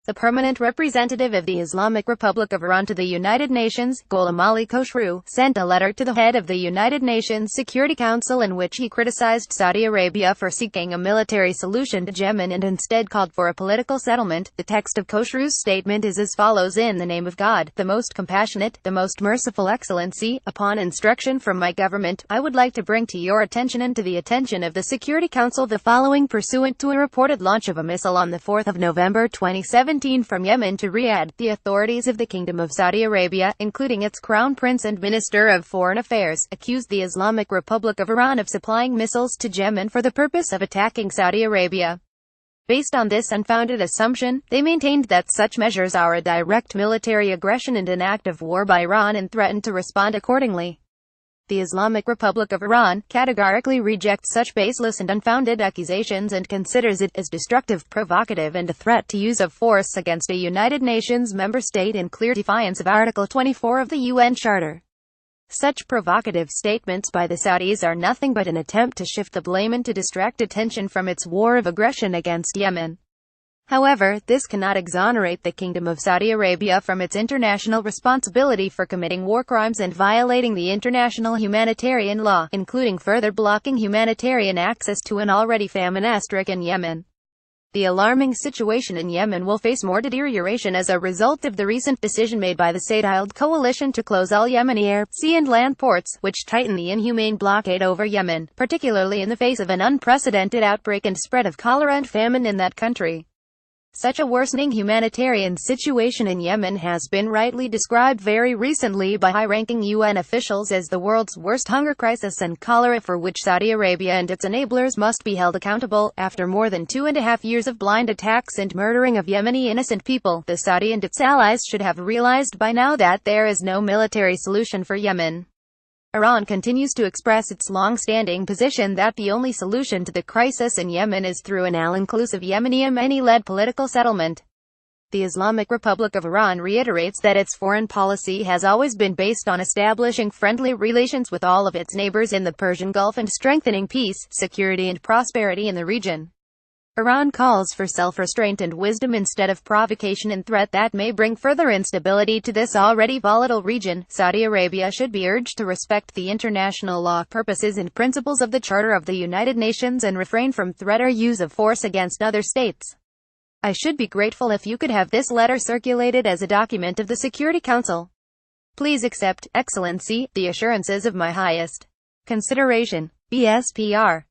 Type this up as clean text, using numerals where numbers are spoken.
The permanent representative of the Islamic Republic of Iran to the United Nations, Gholamali Khoshroo, sent a letter to the head of the United Nations Security Council in which he criticized Saudi Arabia for seeking a military solution to Yemen and instead called for a political settlement. The text of Khoshroo's statement is as follows: In the name of God, the most compassionate, the most merciful Excellency, upon instruction from my government, I would like to bring to your attention and to the attention of the Security Council the following pursuant to a reported launch of a missile on the 4th of November 2017 from Yemen to Riyadh. The authorities of the Kingdom of Saudi Arabia, including its Crown Prince and Minister of Foreign Affairs, accused the Islamic Republic of Iran of supplying missiles to Yemen for the purpose of attacking Saudi Arabia. Based on this unfounded assumption, they maintained that such measures are a direct military aggression and an act of war by Iran and threatened to respond accordingly. The Islamic Republic of Iran categorically rejects such baseless and unfounded accusations and considers it as destructive, provocative, and a threat to use of force against a United Nations member state in clear defiance of Article 24 of the UN Charter. Such provocative statements by the Saudis are nothing but an attempt to shift the blame and to distract attention from its war of aggression against Yemen. However, this cannot exonerate the Kingdom of Saudi Arabia from its international responsibility for committing war crimes and violating the international humanitarian law, including further blocking humanitarian access to an already famine-stricken Yemen. The alarming situation in Yemen will face more deterioration as a result of the recent decision made by the Saudi-led coalition to close all Yemeni air, sea and land ports, which tighten the inhumane blockade over Yemen, particularly in the face of an unprecedented outbreak and spread of cholera and famine in that country. Such a worsening humanitarian situation in Yemen has been rightly described very recently by high-ranking UN officials as the world's worst hunger crisis and cholera for which Saudi Arabia and its enablers must be held accountable. After more than 2.5 years of blind attacks and murdering of Yemeni innocent people, the Saudi and its allies should have realized by now that there is no military solution for Yemen. Iran continues to express its long-standing position that the only solution to the crisis in Yemen is through an all-inclusive Yemeni-led political settlement. The Islamic Republic of Iran reiterates that its foreign policy has always been based on establishing friendly relations with all of its neighbors in the Persian Gulf and strengthening peace, security and prosperity in the region. Iran calls for self-restraint and wisdom instead of provocation and threat that may bring further instability to this already volatile region. Saudi Arabia should be urged to respect the international law, purposes and principles of the Charter of the United Nations and refrain from threat or use of force against other states. I should be grateful if you could have this letter circulated as a document of the Security Council. Please accept, Excellency, the assurances of my highest consideration. BSPR